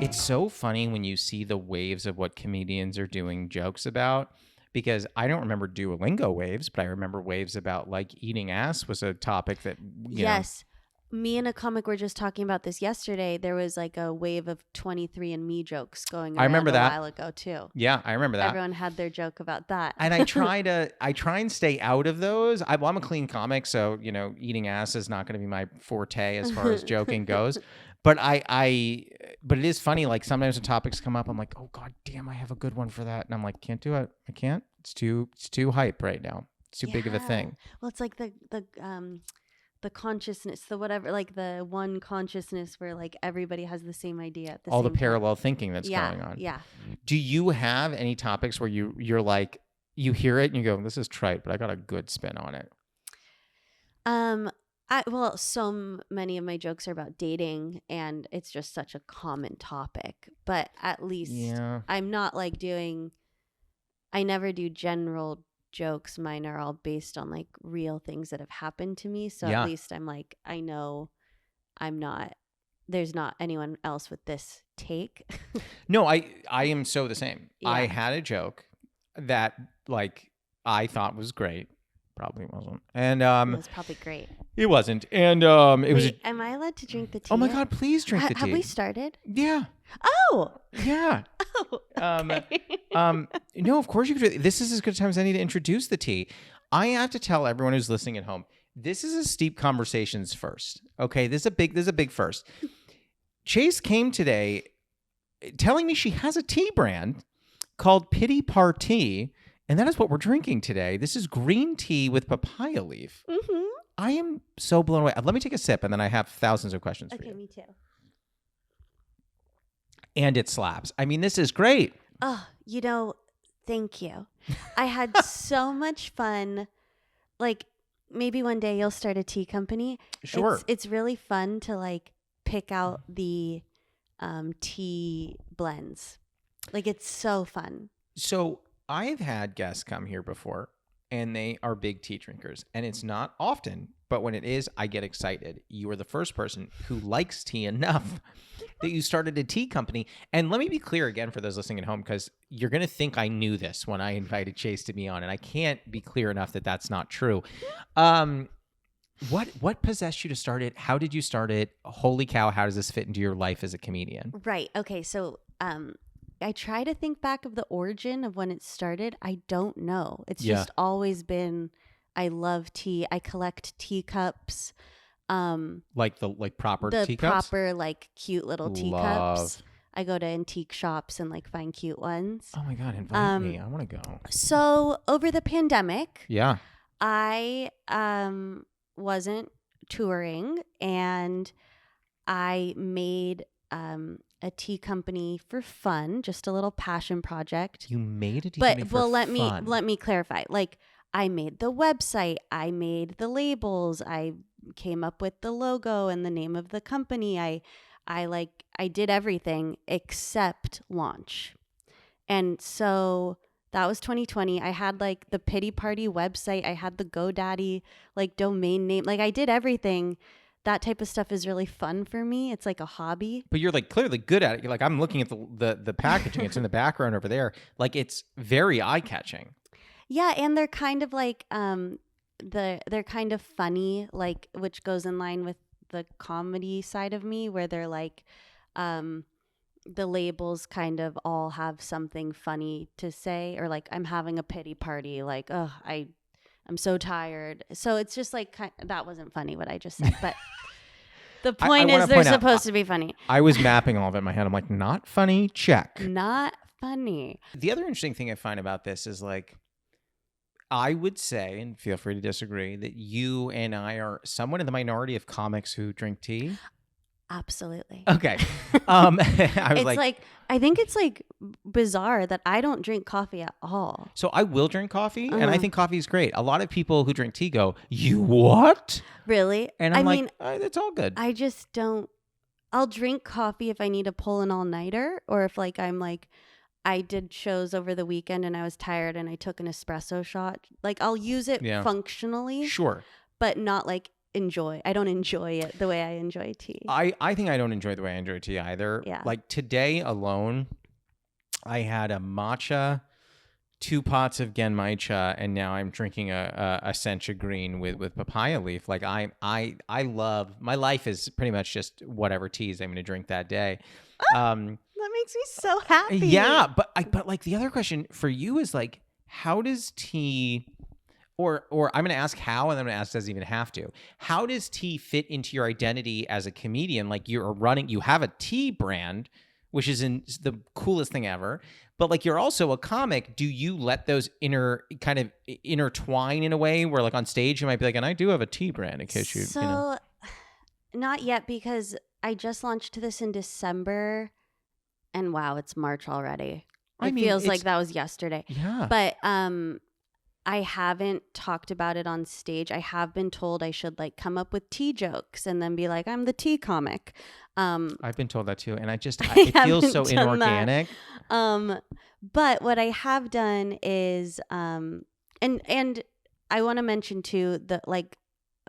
It's so funny when you see the waves of what comedians are doing jokes about, because I don't remember Duolingo waves, but I remember waves about like eating ass was a topic that, you know. Yes. Me and a comic were just talking about this yesterday. There was like a wave of 23andMe jokes going I around remember a that. while ago too. Yeah, I remember that. Everyone had their joke about that. And I try and stay out of those. I'm a clean comic, so you know, eating ass is not going to be my forte as far as joking goes. But but it is funny. Like sometimes when topics come up, I'm like, oh god damn, I have a good one for that, and I'm like, can't do it. I can't. It's too hype right now. It's too big of a thing. Well, it's like the consciousness, the whatever, like the one consciousness where like everybody has the same idea at the All same the parallel thinking that's yeah, going on. Yeah. Do you have any topics where you're like, you hear it and you go, this is trite, but I got a good spin on it? Well, so many of my jokes are about dating, and it's just such a common topic. But at least I'm not like I never do general jokes. Mine are all based on like real things that have happened to me. So at least I'm like, I know there's not anyone else with this take. No, I am so the same. Yeah. I had a joke that like I thought was great. Probably wasn't. And it was probably great. It wasn't. And it was. Am I allowed to drink the tea? Oh my god, please drink the tea. Have we started? Yeah. Oh. Yeah. Oh. Okay. No, of course you could. This is as good a time as any to introduce the tea. I have to tell everyone who's listening at home, this is a steep conversations first. Okay, this is a big first. Chase came today telling me she has a tea brand called Pity Party. And that is what we're drinking today. This is green tea with papaya leaf. Mm-hmm. I am so blown away. Let me take a sip, and then I have thousands of questions for you. Okay, me too. And it slaps. I mean, this is great. Oh, thank you. I had so much fun. Like, maybe one day you'll start a tea company. Sure. It's really fun to, like, pick out the tea blends. Like, it's so fun. So I've had guests come here before, and they are big tea drinkers. And it's not often, but when it is, I get excited. You are the first person who likes tea enough that you started a tea company. And let me be clear again for those listening at home, because you're going to think I knew this when I invited Chase to be on, and I can't be clear enough that that's not true. What possessed you to start it? How did you start it? Holy cow, how does this fit into your life as a comedian? Right. Okay, so I try to think back of the origin of when it started. I don't know. It's just always been, I love tea. I collect teacups. Like proper the teacups? Proper, like, cute little teacups. I go to antique shops and like find cute ones. Oh my God, invite me. I want to go. So over the pandemic, I wasn't touring, and I made a tea company for fun, just a little passion project. You made a tea company for fun. Let me clarify. Like, I made the website, I made the labels, I came up with the logo and the name of the company. I did everything except launch. And so that was 2020. I had like the Pity Party website, I had the GoDaddy like domain name. Like, I did everything. That type of stuff is really fun for me. It's like a hobby. But you're like clearly good at it. You're like, I'm looking at the packaging. It's in the background over there. Like, it's very eye-catching. Yeah, and they're kind of like they're kind of funny, like, which goes in line with the comedy side of me, where they're like the labels kind of all have something funny to say, or like, I'm having a pity party, like, oh, I'm so tired. So it's just like, that wasn't funny what I just said, but the point is they're supposed to be funny. I was mapping all of it in my head. I'm like, not funny, check. Not funny. The other interesting thing I find about this is, like, I would say, and feel free to disagree, that you and I are somewhat in the minority of comics who drink tea. Absolutely. Okay. I think it's like bizarre that I don't drink coffee at all. So I will drink coffee, and I think coffee is great. A lot of people who drink tea go, "You what?" Really? And I mean, it's all good. I just don't. I'll drink coffee if I need to pull an all-nighter, or if like I'm like, I did shows over the weekend and I was tired and I took an espresso shot. Like, I'll use it functionally. Sure. But not like enjoy. I don't enjoy it the way I enjoy tea. I think I don't enjoy the way I enjoy tea either. Yeah. Like today alone, I had a matcha, 2 pots of genmaicha, and now I'm drinking a sencha green with papaya leaf. Like I love, my life is pretty much just whatever teas I'm going to drink that day. That makes me so happy. Yeah, but like the other question for you is like, how does tea, or I'm going to ask how, and then I'm going to ask, does it even have to? How does tea fit into your identity as a comedian? Like you have a tea brand, which is the coolest thing ever. But like you're also a comic. Do you let those intertwine in a way where like on stage you might be like, and I do have a tea brand in case you. So, not yet, because I just launched this in December, and wow, it's March already. It feels like that was yesterday. Yeah. But I haven't talked about it on stage. I have been told I should like come up with tea jokes and then be like, I'm the tea comic. I've been told that too, and it feels so inorganic. But what I have done is, and I want to mention too, the like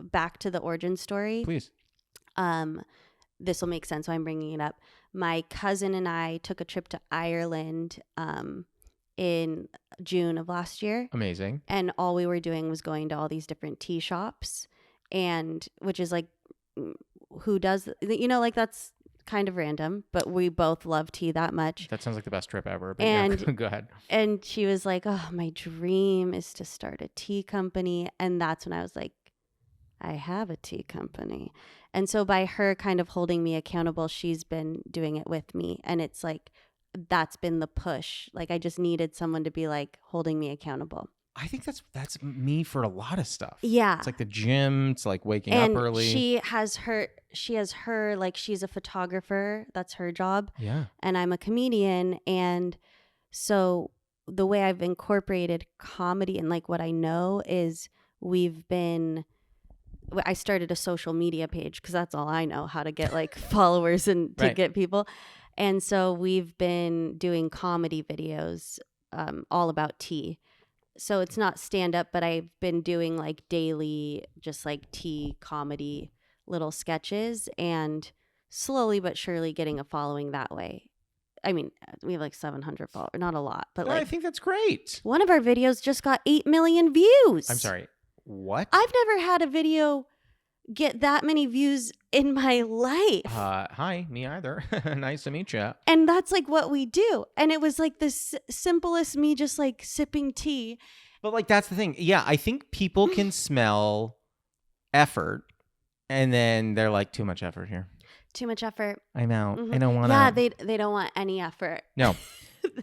back to the origin story. Please. This will make sense why I'm bringing it up. My cousin and I took a trip to Ireland in June of last year. Amazing. And all we were doing was going to all these different tea shops, and which is like, who does, like that's kind of random, but we both love tea that much. That sounds like the best trip ever. But and yeah, go ahead. And she was like, oh, my dream is to start a tea company. And that's when I was like, I have a tea company. And so by her kind of holding me accountable, she's been doing it with me. And it's like, that's been the push. Like I just needed someone to be like holding me accountable. I think that's me for a lot of stuff. Yeah. It's like the gym. It's like waking up early. She has her, like she's a photographer. That's her job. Yeah. And I'm a comedian. And so the way I've incorporated comedy and like what I know is I started a social media page because that's all I know how to get like followers and to get people. And so we've been doing comedy videos all about tea. So it's not stand up, but I've been doing like daily, just like tea comedy little sketches and slowly but surely getting a following that way. I mean, we have like 700 followers, not a lot, but I think that's great. One of our videos just got 8 million views. I'm sorry. What? I've never had a video get that many views in my life. Hi, me either. Nice to meet you. And that's like what we do. And it was like the simplest me just like sipping tea. But like that's the thing. Yeah, I think people can smell effort and then they're like, too much effort here. Too much effort. I'm out. Mm-hmm. I don't want to. Yeah, they don't want any effort. No.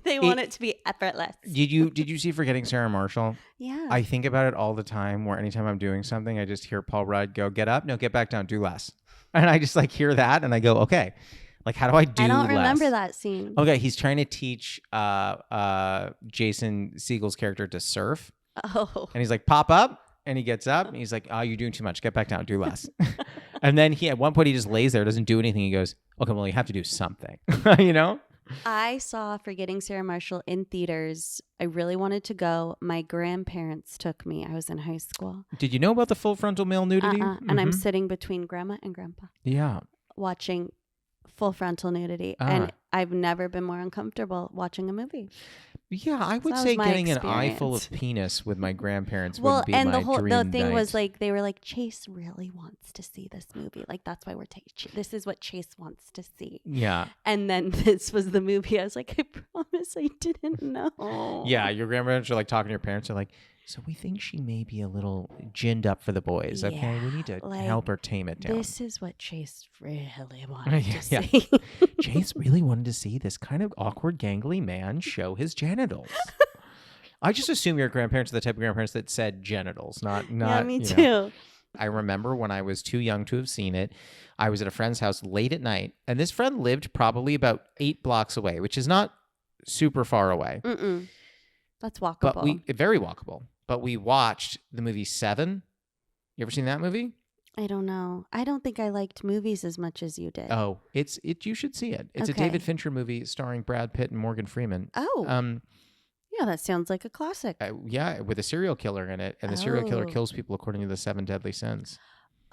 They want it to be effortless. Did you see Forgetting Sarah Marshall? Yeah. I think about it all the time where anytime I'm doing something, I just hear Paul Rudd go, get up, no, get back down, do less. And I just like hear that and I go, okay, like how do I do less? I don't remember that scene. Okay, he's trying to teach Jason Segel's character to surf. Oh. And he's like, pop up. And he gets up and he's like, oh, you're doing too much. Get back down, do less. And then at one point he just lays there, doesn't do anything. He goes, okay, well, you have to do something, you know? I saw Forgetting Sarah Marshall in theaters. I really wanted to go. My grandparents took me. I was in high school. Did you know about the full frontal male nudity? Mm-hmm. And I'm sitting between grandma and grandpa. Yeah. Watching full frontal nudity. And I've never been more uncomfortable watching a movie. Yeah, I would say getting an eye full of penis with my grandparents would be my dream the thing night. was like, they were like, Chase really wants to see this movie. Like, that's why we're taking, this is what Chase wants to see. Yeah. And then this was the movie. I was like, I promise I didn't know. Yeah, your grandparents are like talking to your parents. They're like, so we think she may be a little ginned up for the boys. Okay, yeah, we need to help her tame it down. This is what Chase really wanted to see. Chase really wanted to see this kind of awkward, gangly man show his genitals. I just assume your grandparents are the type of grandparents that said genitals, not. Yeah, me too. Know. I remember when I was too young to have seen it, I was at a friend's house late at night, and this friend lived probably about 8 blocks away, which is not super far away. Mm-mm. That's walkable. But very walkable. But we watched the movie Seven. You ever seen that movie? I don't know. I don't think I liked movies as much as you did. Oh, you should see it. It's a David Fincher movie starring Brad Pitt and Morgan Freeman. Oh. Yeah, that sounds like a classic. Yeah, with a serial killer in it, and the serial killer kills people according to the 7 deadly sins.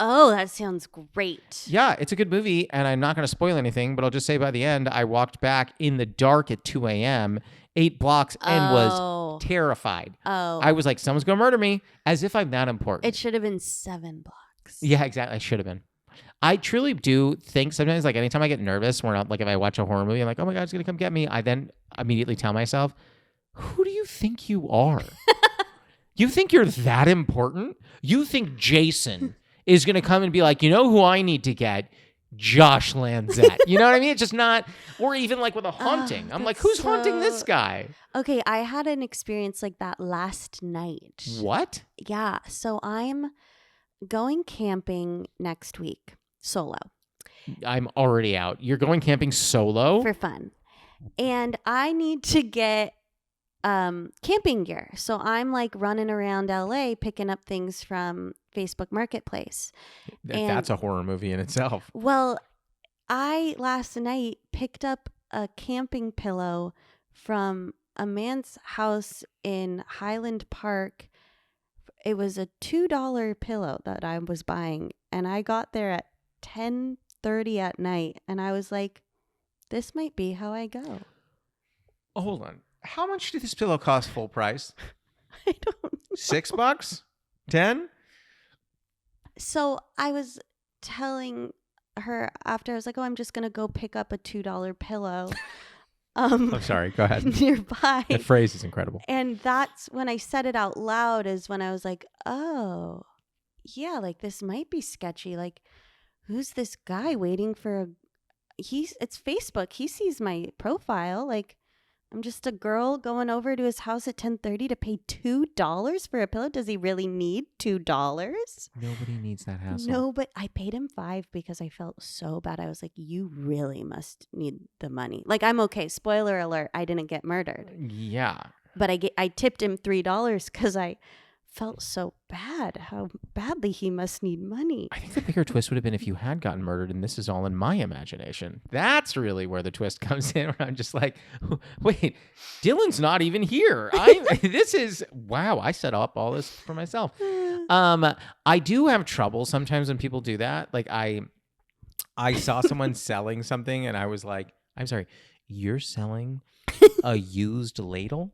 Oh, that sounds great. Yeah, it's a good movie, and I'm not going to spoil anything, but I'll just say by the end, I walked back in the dark at 2 a.m., 8 blocks, and was Oh. terrified. Oh. I was like, someone's going to murder me, as if I'm that important. It should have been 7 blocks. Yeah, exactly. I should have been. I truly do think sometimes, like anytime I get nervous, like if I watch a horror movie, I'm like, oh my God, it's going to come get me. I then immediately tell myself, who do you think you are? You think you're that important? You think Jason is going to come and be like, you know who I need to get? Josh Lanzet. You know what I mean? It's just not, or even like with a haunting. I'm like, who's haunting this guy? Okay, I had an experience like that last night. What? Yeah, so I'm going camping next week, solo. I'm already out. You're going camping solo? For fun. And I need to get camping gear. So I'm like running around LA picking up things from Facebook Marketplace. That's a horror movie in itself. Well, I last night picked up a camping pillow from a man's house in Highland Park. It was a $2 pillow that I was buying, and I got there at 10:30 at night, and I was like, this might be how I go. Oh, hold on. How much did this pillow cost full price? I don't know. $6? 10? So I was telling her after, I was like, oh, I'm just going to go pick up a $2 pillow. I'm sorry. Go ahead. Nearby. That phrase is incredible. And that's when I said it out loud, is when I was like, oh, yeah, like this might be sketchy. Like, who's this guy waiting for it's Facebook. He sees my profile. Like, I'm just a girl going over to his house at 10:30 to pay $2 for a pillow. Does he really need $2? Nobody needs that hassle. No, but I paid him $5 because I felt so bad. I was like, you really must need the money. Like, I'm okay. Spoiler alert, I didn't get murdered. Yeah. But I tipped him $3 because I felt so bad how badly he must need money. I think the bigger twist would have been if you had gotten murdered, and this is all in my imagination. That's really where the twist comes in, where I'm just like, wait, Dylan's not even here. Wow, I set up all this for myself. I do have trouble sometimes when people do that. Like I saw someone selling something, and I was like, I'm sorry, you're selling a used ladle?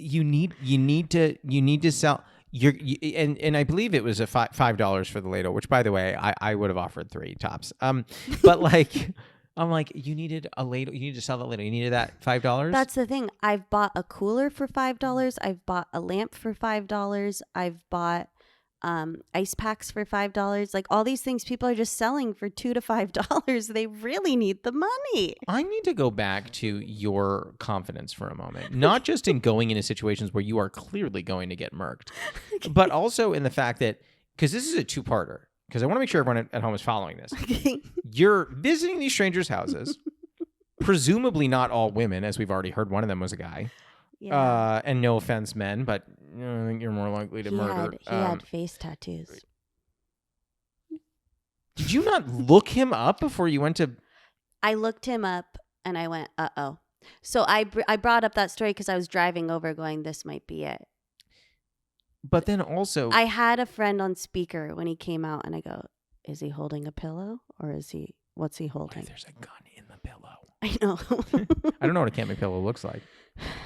You need to sell and I believe it was a $5 for the ladle, which by the way I would have offered 3 tops. But like I'm like, you needed a ladle, you needed to sell that ladle, you needed that $5. That's the thing. I've bought a cooler for $5. I've bought a lamp for $5. I've bought ice packs for $5. Like, all these things people are just selling for $2 to $5. They really need the money. I need to go back to your confidence for a moment, not just in going into situations where you are clearly going to get murked, but also in the fact that, because this is a 2-parter, because I want to make sure everyone at home is following this. Okay. You're visiting these strangers' houses, presumably not all women, as we've already heard one of them was a guy. Yeah. And no offense, men, but I think you're more likely to murder. He had face tattoos. Did you not look him up before you went to? I looked him up and I went, uh-oh. So I brought up that story because I was driving over going, this might be it. But then also, I had a friend on speaker when he came out, and I go, is he holding a pillow, or what's he holding? What if there's a gun in the pillow? I know. I don't know what a camping pillow looks like.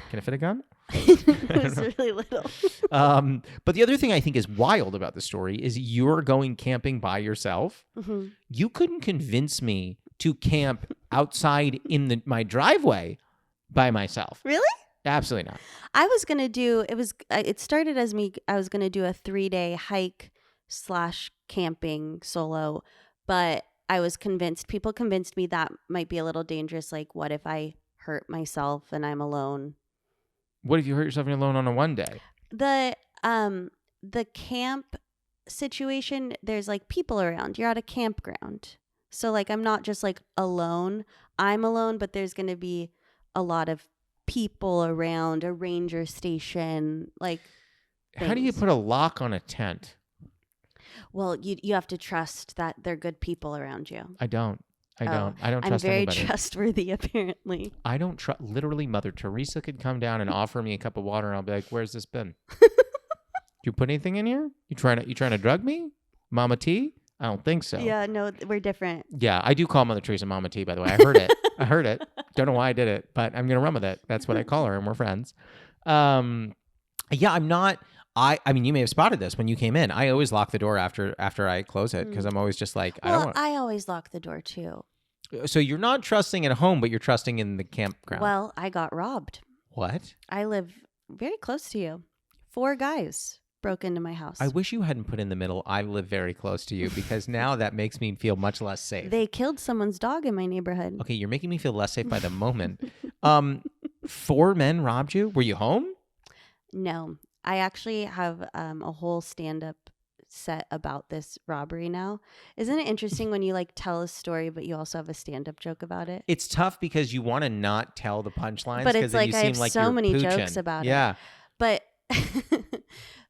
Can it fit a gun? It was really little. But the other thing I think is wild about the story is you're going camping by yourself. Mm-hmm. You couldn't convince me to camp outside in my driveway by myself. Really? Absolutely not. I was going to do, it started as me, I was going to do a 3-day hike / camping solo, but I was convinced, people convinced me that might be a little dangerous. Like, what if I hurt myself and I'm alone? What if you hurt yourself and you're alone on a 1 day? The camp situation, there's like people around. You're at a campground. So like, I'm not just like alone. I'm alone, but there's going to be a lot of people around, a ranger station, like things. How do you put a lock on a tent? Well, you have to trust that they're good people around you. I don't trust anybody. I'm very trustworthy, apparently. I don't trust. Literally, Mother Teresa could come down and offer me a cup of water, and I'll be like, "Where's this been? you put anything in here? You trying to drug me? Mama T? I don't think so. Yeah, no, we're different. Yeah, I do call Mother Teresa Mama T, by the way. I heard it. I heard it. Don't know why I did it, but I'm going to run with it. That's what I call her, and we're friends. Yeah, I'm not. I mean, you may have spotted this when you came in. I always lock the door after I close it because I'm always just like, I don't want. I always lock the door too. So you're not trusting at home, but you're trusting in the campground. Well, I got robbed. What? I live very close to you. 4 guys broke into my house. I wish you hadn't put in the middle. I live very close to you because now that makes me feel much less safe. They killed someone's dog in my neighborhood. Okay, you're making me feel less safe by the moment. 4 men robbed you? Were you home? No, I actually have a whole stand-up set about this robbery now. Isn't it interesting when you like tell a story, but you also have a stand-up joke about it? It's tough because you want to not tell the punchlines, but it's like you I seem have like so you're many poochin'. jokes about Yeah. it. But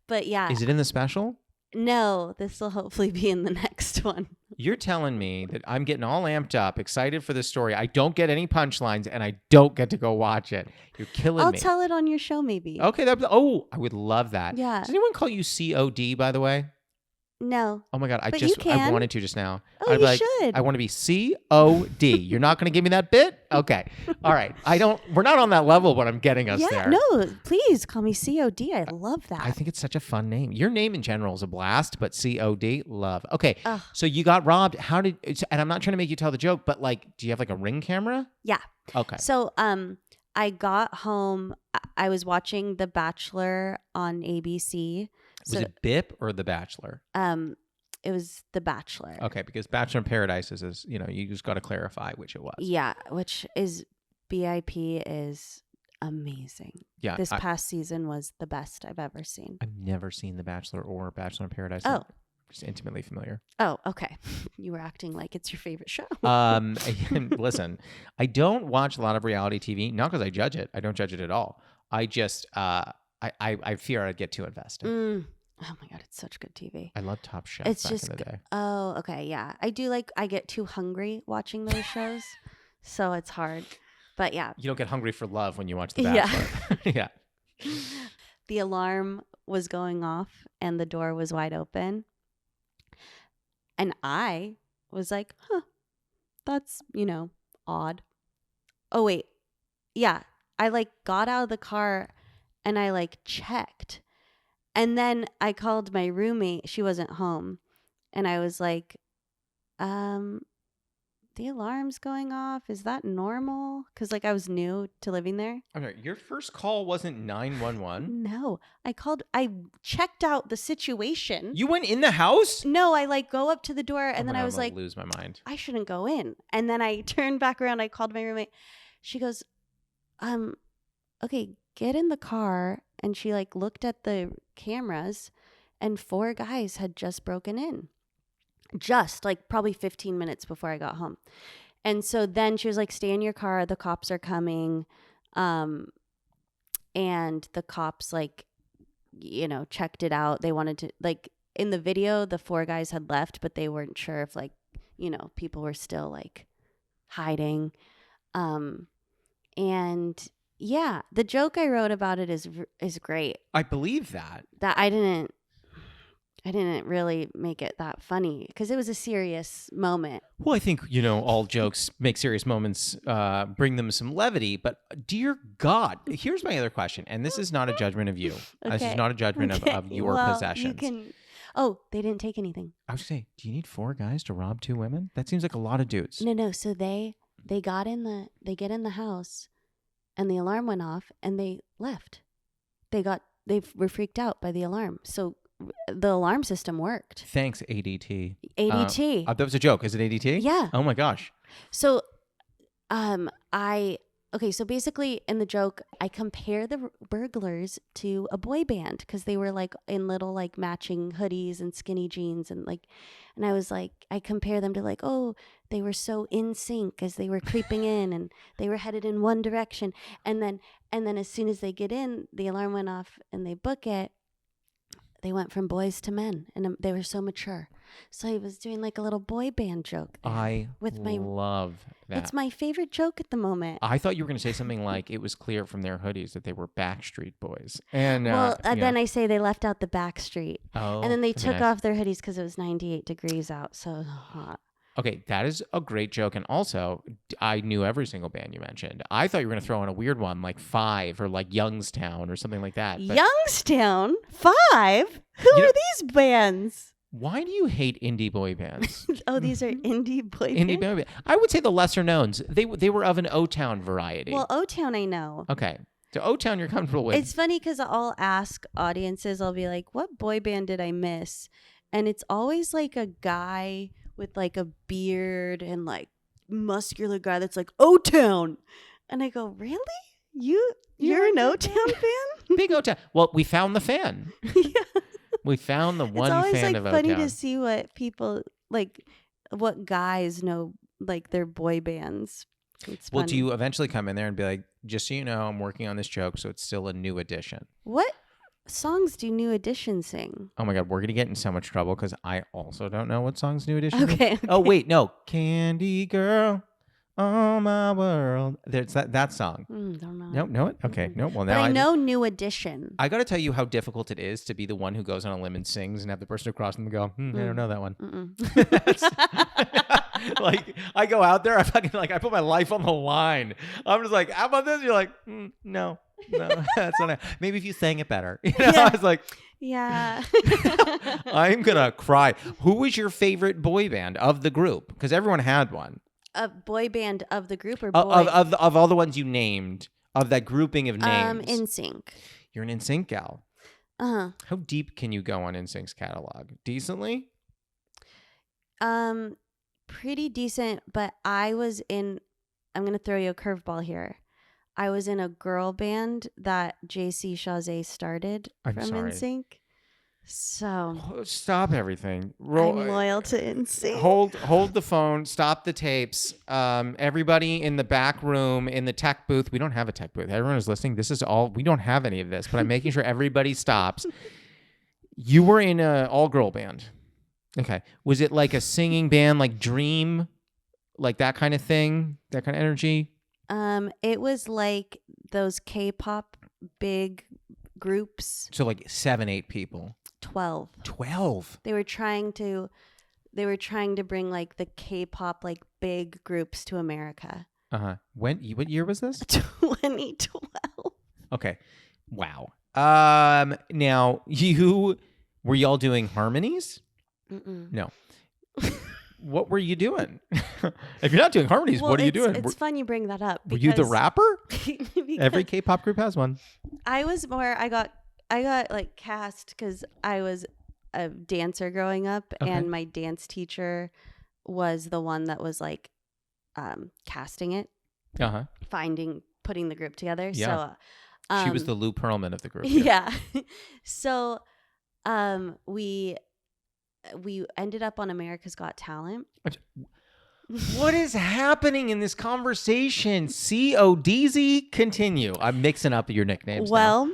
but yeah. Is it in the special? No, this will hopefully be in the next one. You're telling me that I'm getting all amped up, excited for this story. I don't get any punchlines, and I don't get to go watch it. You're killing I'll me. tell it on your show, maybe. Okay. I would love that. Yeah. Does anyone call you COD, by the way? No. Oh my God. But you I can. wanted to just now. Oh, I'd be you like, should. I want to be COD. You're not going to give me that bit? Okay. All right. We're not on that level, but I'm getting us there. No, please call me COD. I love that. I think it's such a fun name. Your name in general is a blast, but COD, love. Okay. Ugh. So you got robbed. And I'm not trying to make you tell the joke, but like, do you have like a Ring camera? Yeah. Okay. So, I got home. I was watching The Bachelor on ABC. Was it BIP or The Bachelor? It was The Bachelor. Okay, because Bachelor in Paradise is you just got to clarify which it was. Yeah, which is BIP is amazing. Yeah. This past season was the best I've ever seen. I've never seen The Bachelor or Bachelor in Paradise. Oh. I'm just intimately familiar. Oh, okay. You were acting like it's your favorite show. And listen, I don't watch a lot of reality TV, not because I judge it. I don't judge it at all. I just I fear I'd get too invested. Oh my God, it's such good TV. I love Top Chef It's back just, in the day. Oh, okay, yeah. I get too hungry watching those shows, so it's hard. But yeah. You don't get hungry for love when you watch The Yeah. Bachelor. Yeah. The alarm was going off and the door was wide open. And I was like, that's, odd. Oh, wait. Yeah. I like got out of the car and I like checked. And then I called my roommate. She wasn't home. And I was like, the alarm's going off. Is that normal? Because like I was new to living there. Okay, your first call wasn't 911. No, I checked out the situation. You went in the house? No, I like go up to the door and Oh my then God, I was I'm gonna like, lose my mind. I shouldn't go in. And then I turned back around. I called my roommate. She goes, okay, get in the car. And she like looked at the cameras and 4 guys had just broken in. Just like probably 15 minutes before I got home. And so then she was like, stay in your car. The cops are coming. And the cops like, checked it out. They wanted to like in the video, the 4 guys had left, but they weren't sure if like, people were still like hiding. And yeah, the joke I wrote about it is great. I believe that. That I didn't really make it that funny because it was a serious moment. Well, I think, all jokes make serious moments, bring them some levity. But dear God, here's my other question. And this is not a judgment of you. Okay. This is not a judgment of your possessions. Oh, they didn't take anything. I was going to say, do you need 4 guys to rob 2 women? That seems like a lot of dudes. No. So they get in the house and the alarm went off and they left. They were freaked out by the alarm. So the alarm system worked. Thanks, ADT. ADT. That was a joke. Is it ADT? Yeah. Oh my gosh. So, so basically in the joke, I compare the burglars to a boy band because they were like in little like matching hoodies and skinny jeans and I was like, I compare them to like, oh, they were so in sync as they were creeping in and they were headed in one direction. And then as soon as they get in, the alarm went off and they book it. They went from boys to men and they were so mature. So I was doing like a little boy band joke there. I with my love that. It's my favorite joke at the moment. I thought you were going to say something like it was clear from their hoodies that they were Backstreet Boys. And Then I say they left out the back street. Oh, and then they very took nice. off their hoodies because it was 98 degrees out. So it was hot. Okay, that is a great joke. And also, I knew every single band you mentioned. I thought you were going to throw in a weird one like Five or like Youngstown or something like that. But Youngstown? 5? Who You know- are these bands? why do you hate indie boy bands? Oh, these are indie boy Indie bands? boy band. I would say the lesser knowns. They were of an O-Town variety. Well, O-Town I know. Okay. So O-Town you're comfortable with. It's funny because I'll ask audiences, I'll be like, what boy band did I miss? And it's always like a guy with like a beard and like muscular guy that's like, O-Town. And I go, really? You're an O-Town fan? Big O-Town. Well, we found the fan. Yeah. We found the one It's always fan like of funny O-Town. to see what people like, what guys know like their boy bands. It's Well, funny. do you eventually come in there and be like, just so you know, I'm working on this joke, so it's still a new edition? What songs do New Edition sing? Oh my God, we're going to get in so much trouble because I also don't know what songs New Edition is. Okay. Oh, wait, no. Candy Girl, oh my world. There's that song. Don't know. Nope, know it? Okay, nope. Well, But now I know New Edition. I got to tell you how difficult it is to be the one who goes on a limb and sings and have the person across them go, I don't know that one. Like, I go out there, I put my life on the line. I'm just like, how about this? You're like, no, that's not it. Maybe if you sang it better. You know, Yeah. I was like, Yeah. I'm going to cry. Who was your favorite boy band of the group? Because everyone had one. A boy band of the group or boy? Of all the ones you named, of that grouping of names. NSYNC. You're an NSYNC gal. Uh-huh. How deep can you go on NSYNC's catalog? Decently? Pretty decent, but I'm going to throw you a curveball here. I was in a girl band that JC Chazé started I'm from sorry. NSYNC. So Oh, stop everything. I'm loyal to NSYNC. Hold the phone. Stop the tapes. Everybody in the back room, in the tech booth. We don't have a tech booth. Everyone who's listening, this is all. We don't have any of this, but I'm making sure everybody stops. You were in an all-girl band. Okay. Was it like a singing band, like Dream? Like that kind of thing? That kind of energy? It was like those K-pop big groups. So like 7, 8 people. 12. 12. They were trying to bring like the K-pop like big groups to America. Uh-huh. What year was this? 2012. Okay. Wow. Now were y'all doing harmonies? Mm-mm. No. What were you doing? If you're not doing harmonies, Well, what are you doing? It's fun you bring that up. Were you the because- rapper? because Every K-pop group has one. I got like cast because I was a dancer growing up, Okay. and my dance teacher was the one that was like casting it, Uh-huh. putting the group together. Yeah. So She was the Lou Pearlman of the group. yeah. So we ended up on America's Got Talent. What is happening in this conversation? CODZ? Continue. I'm mixing up your nicknames now. Well,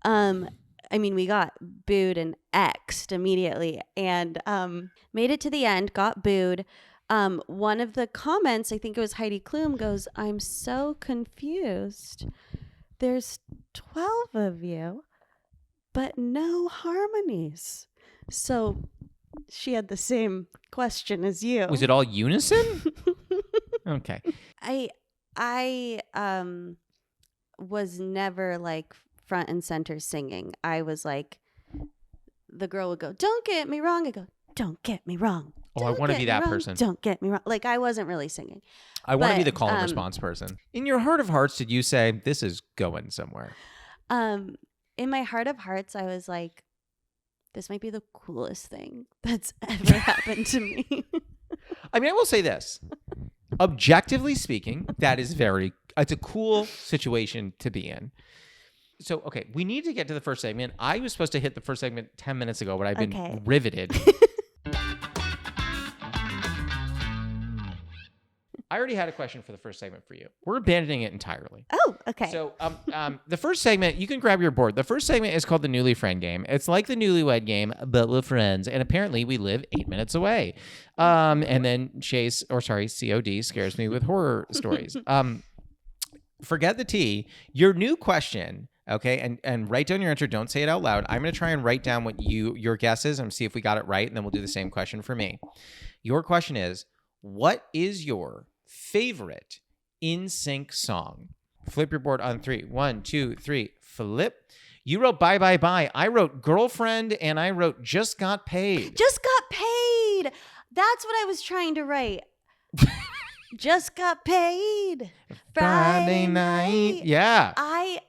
I mean, we got booed and X'd immediately, and made it to the end, got booed. One of the comments, I think it was Heidi Klum, goes, "I'm so confused. There's 12 of you, but no harmonies." So she had the same question as you. Was it all unison? Okay. I was never like front and center singing. I was like, the girl would go, "Don't get me wrong." I go, "Don't get me wrong." Oh, I want to be that person. Don't get me wrong. Like, I wasn't really singing. I want to be But, the call and response person. In your heart of hearts, did you say, this is going somewhere? In my heart of hearts, I was like, this might be the coolest thing that's ever happened to me. I mean, I will say this. Objectively speaking, it's a cool situation to be in. So, okay, we need to get to the first segment. I was supposed to hit the first segment 10 minutes ago, but I've been Okay. riveted. I already had a question for the first segment for you. We're abandoning it entirely. Oh, okay. So the first segment, you can grab your board. The first segment is called the Newly Friend Game. It's like the Newlywed Game, but with friends. And apparently we live 8 minutes away. And then COD scares me with horror stories. Forget the T. Your new question, okay, and write down your answer. Don't say it out loud. I'm going to try and write down what your guess is and see if we got it right, and then we'll do the same question for me. Your question is, what is your favorite NSYNC song? Flip your board on 3. 1, 2, 3. Flip. You wrote Bye Bye Bye. I wrote Girlfriend, and I wrote Just Got Paid. Just Got Paid. That's what I was trying to write. Just Got Paid. Friday night. Yeah. I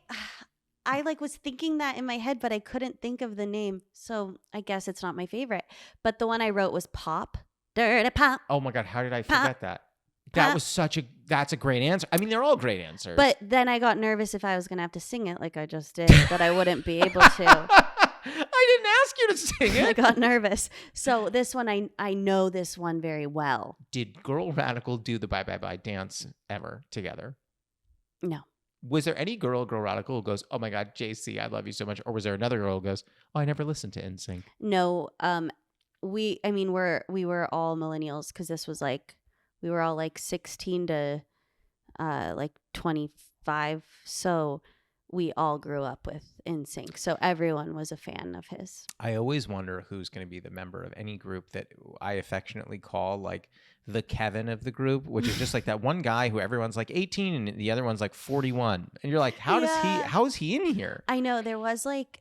was thinking that in my head, but I couldn't think of the name. So I guess it's not my favorite. But the one I wrote was Pop. Dirty Pop. Oh my God. How did I forget that? That's a great answer. I mean, they're all great answers. But then I got nervous if I was going to have to sing it like I just did, that I wouldn't be able to. I didn't ask you to sing it. I got nervous. So this one, I know this one very well. Did Girl Radical do the Bye Bye Bye dance ever together? No. Was there any Girl Radical who goes, oh my God, JC, I love you so much? Or was there another girl who goes, oh, I never listened to NSYNC? No. We were all millennials because this was like, we were all like 16 to like 25. So we all grew up with NSYNC. So everyone was a fan of his. I always wonder who's going to be the member of any group that I affectionately call like the Kevin of the group, which is just like that one guy who everyone's like 18 and the other one's like 41. And you're like, how is he in here? I know there was like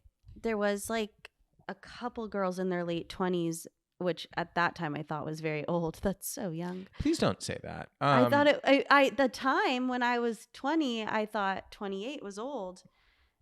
a couple girls in their late 20s, which at that time I thought was very old. That's so young. Please don't say that. I thought the time when I was 20, I thought 28 was old.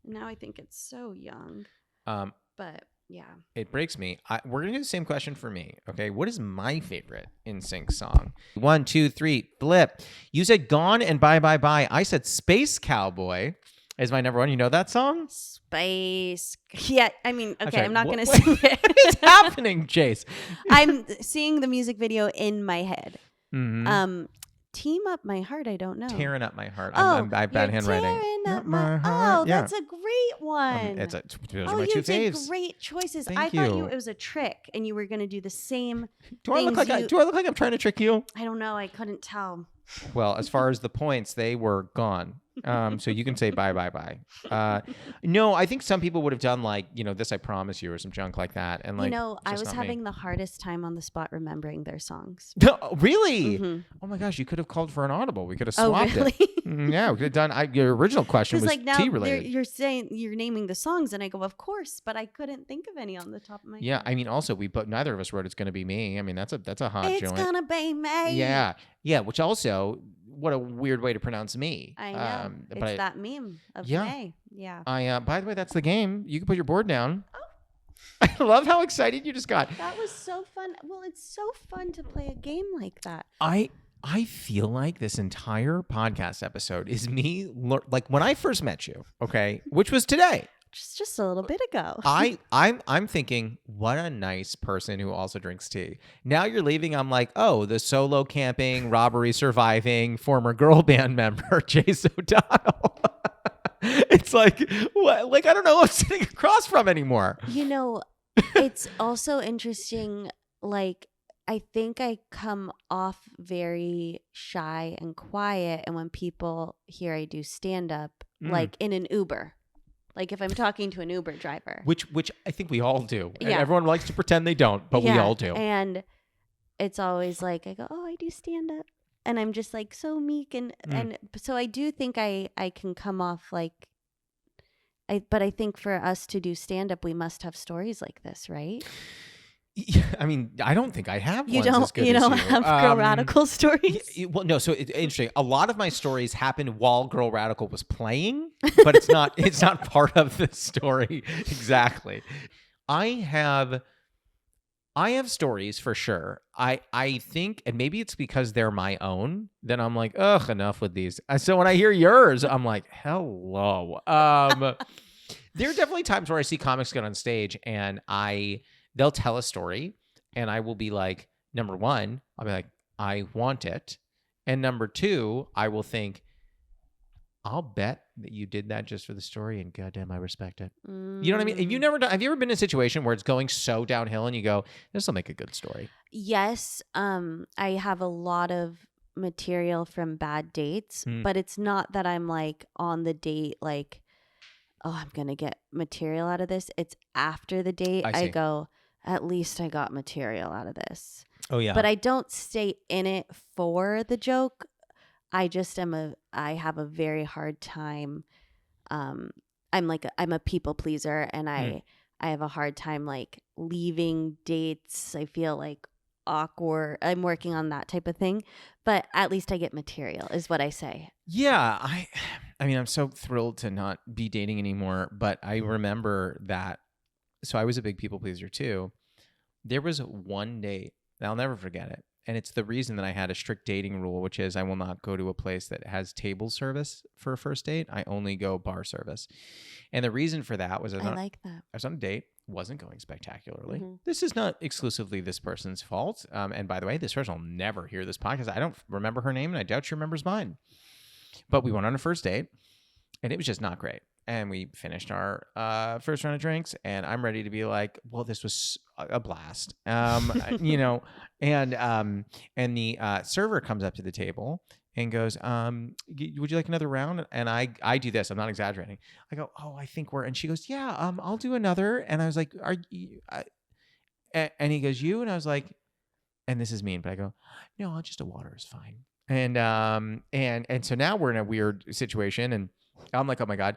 Now I think it's so young. But yeah. It breaks me. We're going to do the same question for me. Okay. What is my favorite NSYNC song? 1, 2, 3, flip. You said Gone and Bye Bye Bye. I said Space Cowboy is my number one. You know that song? Space. Yeah. I mean, okay. I'm not going to what sing it. What is happening, Chase? I'm seeing the music video in my head. Mm-hmm. Team Up My Heart. I don't know. Tearing Up My Heart. Oh, I have bad handwriting. Tearing Up My Heart. Oh, that's a great one. Those are oh, my you two did faves. great choices. Thank I thought you. It was a trick, and you were going to do the same. Do I look like I'm trying to trick you? I don't know. I couldn't tell. Well, as far as the points, they were gone. So you can say bye, bye, bye. No, I think some people would have done like, This I Promise You or some junk like that. And like, I was having the hardest time on the spot remembering their songs. Really? Mm-hmm. Oh my gosh, you could have called for an audible. We could have swapped really? it. Yeah, we could have done. Your original question was like now tea related. You're saying you're naming the songs, and I go, of course, but I couldn't think of any on the top of my head. I mean, also neither of us wrote It's Gonna Be Me. I mean, that's a hot joint. It's gonna be me. Yeah. Which also, what a weird way to pronounce me. I know. It's that meme of May. Yeah. By the way, that's the game. You can put your board down. Oh. I love how excited you just got. That was so fun. Well, it's so fun to play a game like that. I feel like this entire podcast episode is me, like when I first met you, okay, which was today. Just a little bit ago. I'm thinking, what a nice person who also drinks tea. Now you're leaving. I'm like, oh, the solo camping, robbery surviving, former girl band member, Chase O'Donnell. It's like, what? Like, I don't know what I'm sitting across from anymore. It's also interesting. Like, I think I come off very shy and quiet. And when people hear I do stand up, like in an Uber. Like if I'm talking to an Uber driver. Which I think we all do. And everyone likes to pretend they don't, but we all do. And it's always like, I go, oh, I do stand up. And I'm just like so meek. And so I do think I can come off like, but I think for us to do stand up, we must have stories like this, right? Yeah, I mean, I don't think I have ones as good you as don't you. have Girl Radical stories? Well, no. So it's interesting. A lot of my stories happened while Girl Radical was playing, but it's not part of the story exactly. I have stories for sure. I think, and maybe it's because they're my own, then I'm like, ugh, enough with these. So when I hear yours, I'm like, hello. There are definitely times where I see comics get on stage and they'll tell a story and I will be like, number one, I'll be like, I want it. And number two, I will think, I'll bet that you did that just for the story, and goddamn, I respect it. You know what I mean? Have you ever been in a situation where it's going so downhill and you go, this will make a good story? Yes. I have a lot of material from bad dates, but it's not that I'm like on the date, like, oh, I'm going to get material out of this. It's after the date. I see. I go, at least I got material out of this. Oh, yeah. But I don't stay in it for the joke. I have a very hard time. I'm a people pleaser, and I have a hard time like leaving dates. I feel like awkward. I'm working on that type of thing, but at least I get material is what I say. Yeah, I mean, I'm so thrilled to not be dating anymore, but I remember that. So I was a big people pleaser too. There was one date, and I'll never forget it. And it's the reason that I had a strict dating rule, which is I will not go to a place that has table service for a first date. I only go bar service. And the reason for that was I like that. was on a date, wasn't going spectacularly. This is not exclusively this person's fault. And by the way, this person will never hear this podcast. I don't remember her name, and I doubt she remembers mine. But we went on a first date, and it was just not great. And we finished our first round of drinks, and I'm ready to be like, well, this was a blast. You know, and the server comes up to the table and goes, would you like another round? And I do this. I'm not exaggerating. I go, oh, I think and she goes, yeah, I'll do another. And I was like, are you, and he goes, you? And I was like, and this is mean, but I go, no, just a water is fine. And so now we're in a weird situation, and I'm like, oh my God.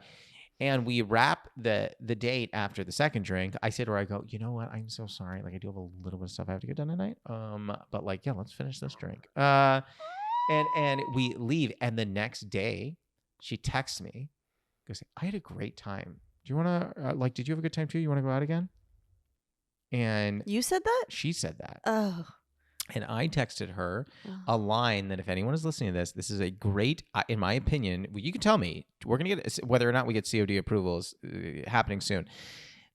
And we wrap the date after the second drink. I say to her, I go, you know what? I'm so sorry. Like, I do have a little bit of stuff I have to get done tonight. But like, yeah, let's finish this drink. And we leave. And the next day, she texts me, goes, I had a great time. Do you want to, did you have a good time too? You want to go out again? And you said that? She said that. Oh. And I texted her a line that if anyone is listening to this is a great, in my opinion, you can tell me, we're going to get, whether or not we get COD approvals happening soon.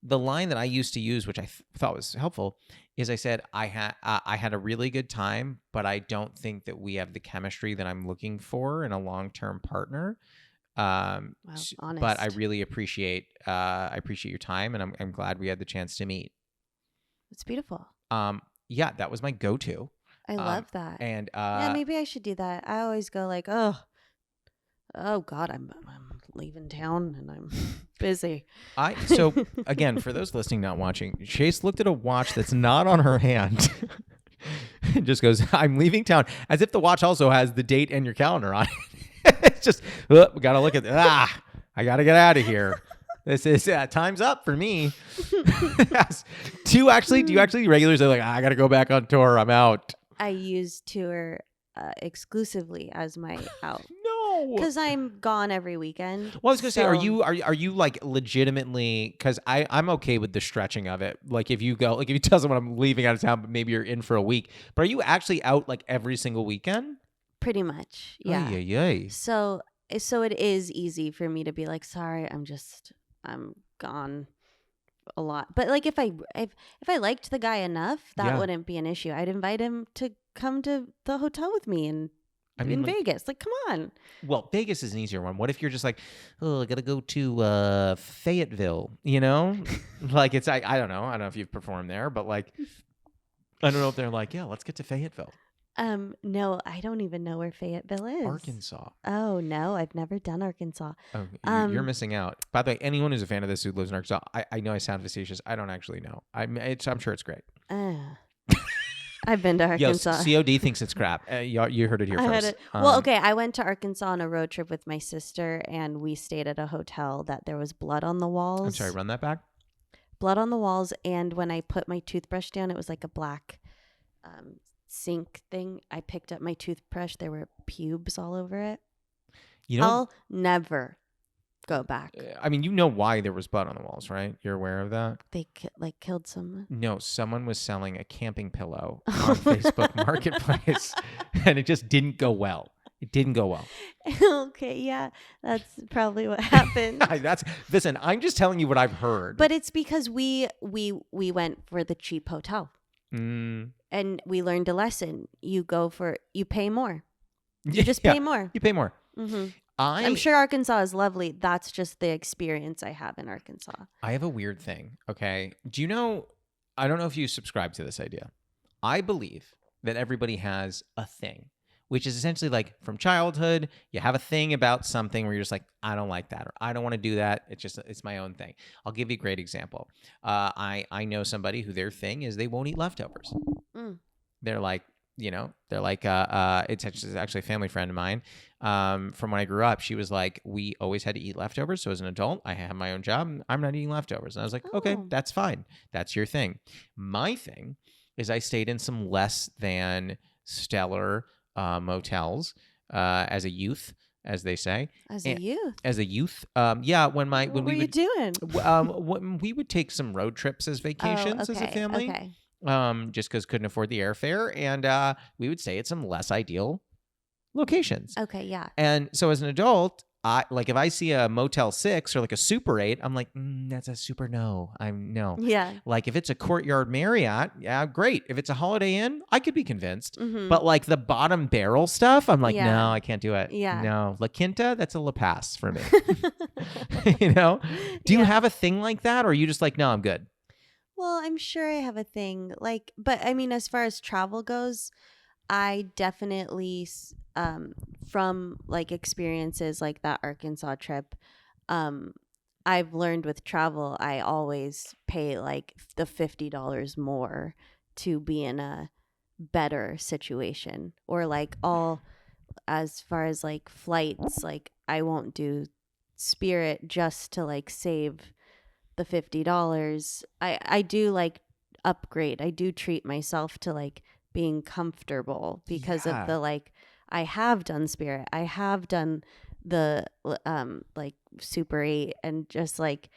The line that I used to use, which I thought was helpful, is I said, I had a really good time, but I don't think that we have the chemistry that I'm looking for in a long-term partner. Wow, honest. But I really appreciate your time, and I'm glad we had the chance to meet. It's beautiful. Yeah, that was my go-to. I love that. And yeah, maybe I should do that. I always go like, oh God, I'm leaving town and I'm busy. So again, for those listening, not watching, Chase looked at a watch that's not on her hand and just goes, I'm leaving town, as if the watch also has the date and your calendar on it. It's just, we gotta look at I gotta get out of here. This is time's up for me. Do you actually regulars are like, I got to go back on tour. I'm out. I use tour exclusively as my out. No, because I'm gone every weekend. Well, I was gonna say, are you like legitimately? Because I'm okay with the stretching of it. Like if you tell someone I'm leaving out of town, but maybe you're in for a week. But are you actually out like every single weekend? Pretty much, yeah. Yay. So it is easy for me to be like, sorry, I'm gone a lot. But like if I liked the guy enough, that wouldn't be an issue. I'd invite him to come to the hotel with me in Vegas. Like, come on. Well, Vegas is an easier one. What if you're just like, oh, I gotta go to Fayetteville, you know? Like it's I don't know. I don't know if you've performed there, but like I don't know if they're like, yeah, let's get to Fayetteville. No, I don't even know where Fayetteville is. Arkansas. Oh, no, I've never done Arkansas. Oh, you're missing out. By the way, anyone who's a fan of this who lives in Arkansas, I know I sound facetious. I don't actually know. I'm sure it's great. I've been to Arkansas. Yo, COD thinks it's crap. You heard it here first. Well, okay, I went to Arkansas on a road trip with my sister, and we stayed at a hotel that there was blood on the walls. I'm sorry, run that back. Blood on the walls, and when I put my toothbrush down, it was like a black sink thing. I picked up my toothbrush. There were pubes all over it. I'll never go back. I mean, you know why there was blood on the walls, right? You're aware of that? They killed someone. No, someone was selling a camping pillow on Facebook Marketplace, and it just didn't go well. It didn't go well. Okay, yeah, that's probably what happened. Listen, I'm just telling you what I've heard. But it's because we went for the cheap hotel. And we learned a lesson. You pay more. You just pay more. You pay more. Mm-hmm. I I'm sure Arkansas is lovely. That's just the experience I have in Arkansas. I have a weird thing. Okay. Do you know? I don't know if you subscribe to this idea. I believe that everybody has a thing, which is essentially like from childhood, you have a thing about something where you're just like, I don't like that, or I don't want to do that. It's my own thing. I'll give you a great example. I know somebody who their thing is they won't eat leftovers. Mm. They're like, it's actually a family friend of mine. From when I grew up, she was like, we always had to eat leftovers. So as an adult, I have my own job. I'm not eating leftovers. And I was like, okay, Oh. that's fine. That's your thing. My thing is I stayed in some less than stellar motels as a youth, as they say. As a youth. As a youth, yeah. When What we were you would doing? when we would take some road trips as vacations as a family. Okay. Just because couldn't afford the airfare, and we would stay at some less ideal locations. Okay, yeah. And so as an adult, if I see a Motel 6 or like a Super 8, I'm like, that's a super no. I'm no. Yeah. Like if it's a Courtyard Marriott, yeah, great. If it's a Holiday Inn, I could be convinced. Mm-hmm. But like the bottom barrel stuff, I'm like, Yeah. no, I can't do it. Yeah. No. La Quinta, that's a La Pass for me. You know? Do you have a thing like that, or are you just like, no, I'm good? Well, I'm sure I have a thing but I mean, as far as travel goes, I definitely, from like experiences like that Arkansas trip, I've learned with travel, I always pay like the $50 more to be in a better situation, or like all as far as like flights, like I won't do Spirit just to like save the $50. I do like upgrade. I do treat myself to like being comfortable because of the like I have done Spirit. I have done the like Super 8 and just like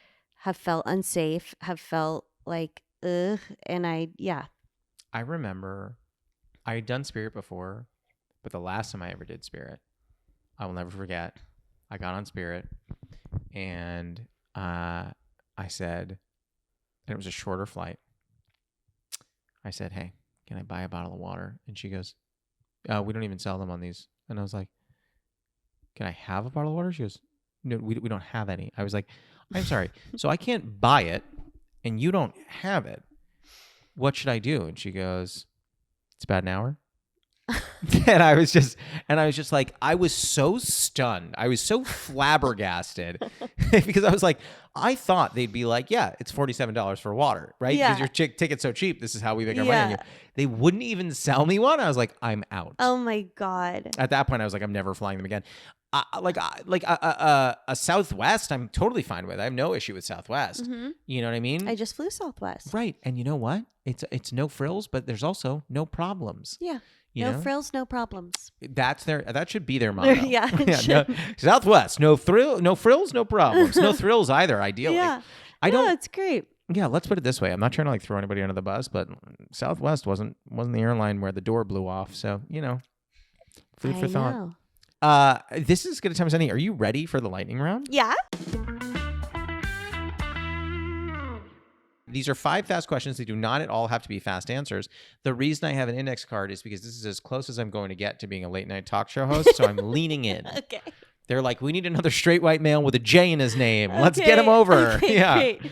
have felt unsafe, have felt like ugh, and I remember I had done Spirit before, but the last time I ever did Spirit, I will never forget. I got on Spirit and I said, and it was a shorter flight. I said, hey, can I buy a bottle of water? And she goes, we don't even sell them on these. And I was like, can I have a bottle of water? She goes, no, we don't have any. I was like, I'm sorry. So I can't buy it and you don't have it. What should I do? And she goes, it's about an hour. And I was just like, I was so stunned. I was so flabbergasted because I was like, I thought they'd be like, yeah, it's $47 for water, right? Because your ticket's so cheap. This is how we make our money on you. They wouldn't even sell me one. I was like, I'm out. Oh my God. At that point, I was like, I'm never flying them again. A Southwest, I'm totally fine with. I have no issue with Southwest. Mm-hmm. You know what I mean? I just flew Southwest. Right. And you know what? It's no frills, but there's also no problems. Yeah. You no know? Frills, no problems. That should be their motto. Yeah, no, Southwest, no frills, no problems. No thrills either, ideally. Yeah. It's great. Yeah, let's put it this way. I'm not trying to like throw anybody under the bus, but Southwest wasn't the airline where the door blew off. So, food for thought. This is as good a time as any. Are you ready for the lightning round? Yeah. These are 5 fast questions. They do not at all have to be fast answers. The reason I have an index card is because this is as close as I'm going to get to being a late night talk show host. So I'm leaning in. Okay. They're like, we need another straight white male with a J in his name. Let's get him over. Okay, yeah. Great.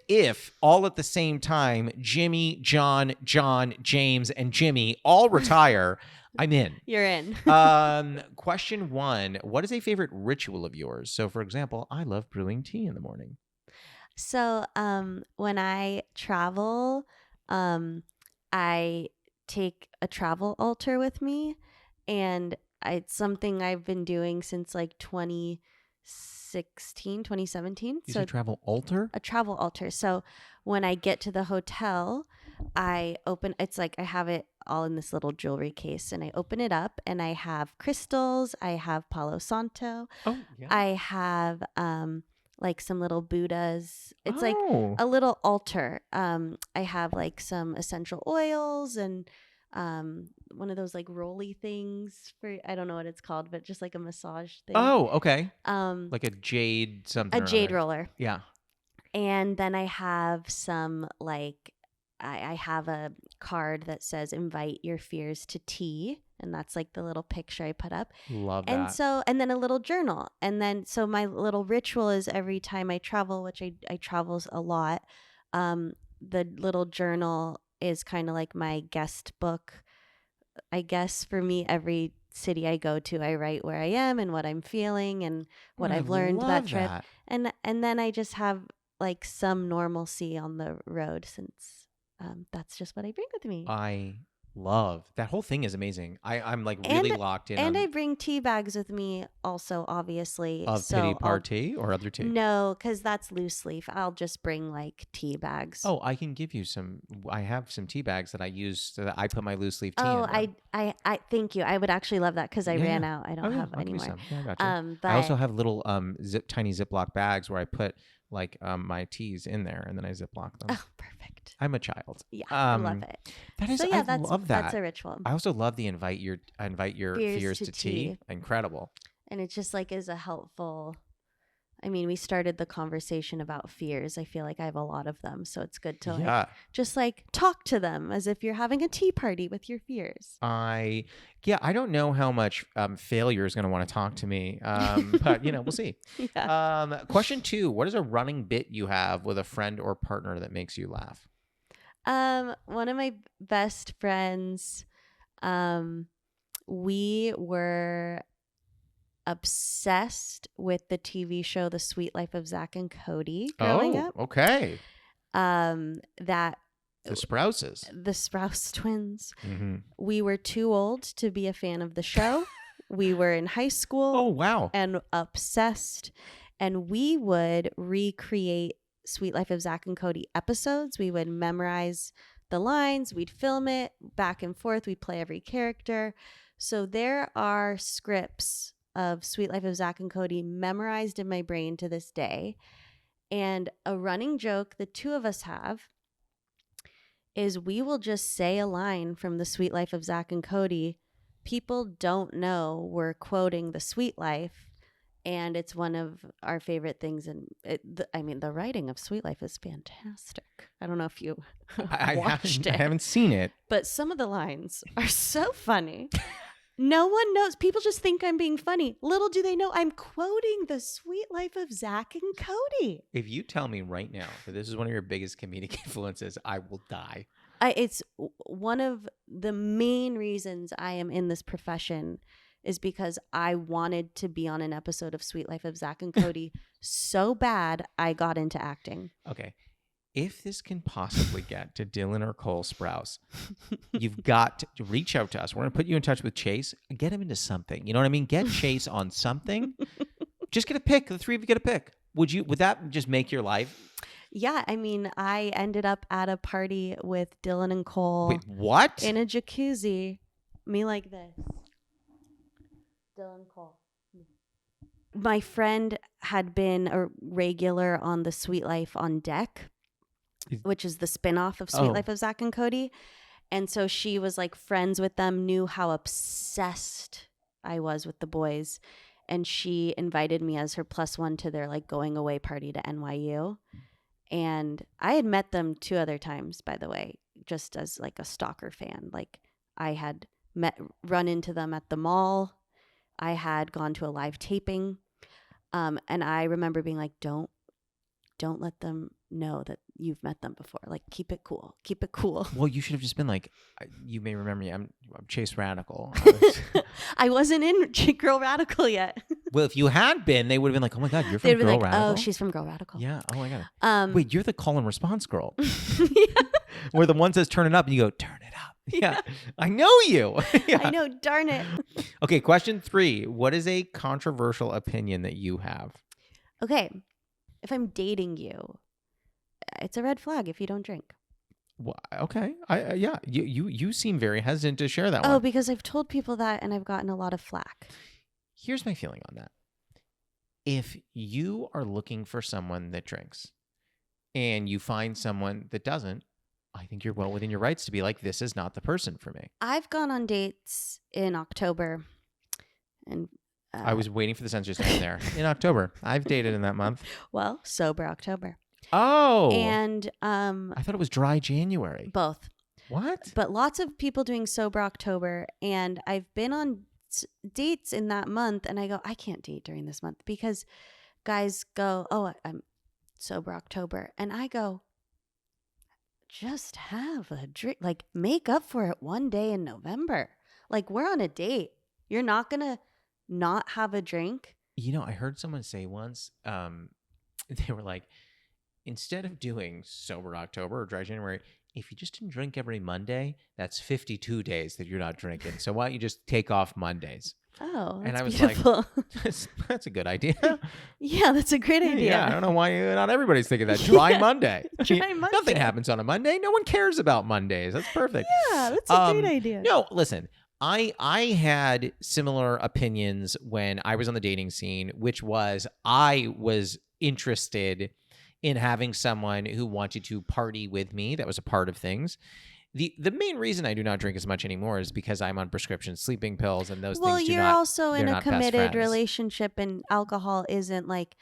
If all at the same time, Jimmy, John, James, and Jimmy all retire, I'm in. You're in. Question 1. What is a favorite ritual of yours? So, for example, I love brewing tea in the morning. So, when I travel, I take a travel altar with me, and it's something I've been doing since like 2017. You say travel altar? A travel altar. So when I get to the hotel, it's like I have it all in this little jewelry case, and I open it up and I have crystals. I have Palo Santo. Oh, yeah. I have, like some little Buddhas. It's like a little altar. I have like some essential oils and one of those like rolly things for, I don't know what it's called, but just like a massage thing. Oh, okay. Like a jade something. A jade roller. Yeah. And then I have some like I have a card that says invite your fears to tea. and that's like the little picture I put up. Love And that. so, and then a little journal. And then, so my little ritual is every time I travel, which I travel a lot, the little journal is kind of like my guest book. I guess for me, every city I go to, I write where I am and what I'm feeling and what I've learned that trip. And then I just have like some normalcy on the road, since that's just what I bring with me. I love that whole thing is amazing. I'm like And- really locked in And on I bring tea bags with me also, obviously. of So pity party or other tea. No, because that's loose leaf. I'll just bring like tea bags. Oh, I can give you some. I have some tea bags that I use so that I put my loose leaf tea in. Oh, them. I thank you. I would actually love that, because I ran out. I don't have I'll give you anymore. some. Yeah, I got you. But I also have little tiny Ziploc bags where I put like my teas in there and then I Ziploc them. Oh, perfect. I'm a child. Yeah, I love it. That is, So yeah, I love that. That's a ritual. I also love the invite your fears to tea. Incredible. And it just like is a helpful. I mean, we started the conversation about fears. I feel like I have a lot of them, so it's good to like just like talk to them as if you're having a tea party with your fears. I don't know how much failure is going to want to talk to me, but we'll see. Yeah. Question 2: what is a running bit you have with a friend or partner that makes you laugh? One of my best friends, we were obsessed with the TV show The Sweet Life of Zach and Cody growing up. Okay. That The Sprouses. The Sprouse twins. Mm-hmm. We were too old to be a fan of the show. We were in high school. Oh, wow. And obsessed. And we would recreate Sweet Life of Zach and Cody episodes. We would memorize the lines. We'd film it back and forth. We'd play every character. So there are scripts of Sweet Life of Zach and Cody memorized in my brain to this day. And a running joke the two of us have is we will just say a line from The Sweet Life of Zach and Cody. People don't know we're quoting The Sweet Life, and it's one of our favorite things. And the writing of Sweet Life is fantastic. I don't know if you watched it. I haven't seen it. But some of the lines are so funny. No one knows. People just think I'm being funny. Little do they know I'm quoting The Sweet Life of Zach and Cody. If you tell me right now that this is one of your biggest comedic influences, I will die. It's one of the main reasons I am in this profession is because I wanted to be on an episode of Sweet Life of Zach and Cody so bad I got into acting. Okay. If this can possibly get to Dylan or Cole Sprouse, you've got to reach out to us. We're going to put you in touch with Chase. Get him into something. You know what I mean? Get Chase on something. Just get a pick. The three of you get a pick. Would that just make your life? Yeah. I mean, I ended up at a party with Dylan and Cole. Wait, what? In a jacuzzi. Me like this. Dylan Cole. My friend had been a regular on The Sweet Life on Deck, which is the spinoff of Sweet Life of Zach and Cody. And so she was like friends with them, knew how obsessed I was with the boys. And she invited me as her +1 to their like going away party to NYU. And I had met them 2 other times, by the way, just as like a stalker fan. Like I had run into them at the mall. I had gone to a live taping. And I remember being like, don't let them know that you've met them before. Like, keep it cool. Keep it cool. Well, you should have just been like, you may remember me. I'm Chase Radical. I wasn't in Girl Radical yet. Well, if you had been, they would have been like, oh my God, you're from Girl Radical. Oh, she's from Girl Radical. Yeah. Oh my God. Wait, you're the call and response girl. Yeah. Where the one says turn it up and you go, turn it up. Yeah. I know you. Yeah. I know. Darn it. Okay. Question 3. What is a controversial opinion that you have? Okay. If I'm dating you, it's a red flag if you don't drink. Well, okay. Yeah. You seem very hesitant to share that one. Oh, because I've told people that and I've gotten a lot of flack. Here's my feeling on that. If you are looking for someone that drinks and you find someone that doesn't, I think you're well within your rights to be like, this is not the person for me. I've gone on dates in October and I was waiting for the sentence to end there. In October. I've dated in that month. Well, sober October. Oh. And I thought it was dry January. Both. What? but lots of people doing sober October, and I've been on dates in that month, and I go, I can't date during this month because guys go, oh, I'm sober October, and I go, just have a drink, like make up for it one day in November. Like we're on a date. You're not gonna not have a drink. You know, I heard someone say once, they were like, instead of doing sober October or dry January, if you just didn't drink every Monday, that's 52 days that you're not drinking. So why don't you just take off Mondays? Oh, And that's I was beautiful. like, that's a good idea. Yeah, that's a great idea. Yeah, I don't know why not everybody's thinking that. Dry Yeah, Monday. dry Monday. Nothing happens on a Monday. No one cares about Mondays. That's perfect. Yeah, that's a great idea. No, listen. I had similar opinions when I was on the dating scene, which was I was interested in having someone who wanted to party with me. That was a part of things. The main reason I do not drink as much anymore is because I'm on prescription sleeping pills, and those Well, things you're also in they're a not best committed friends. relationship, and alcohol isn't like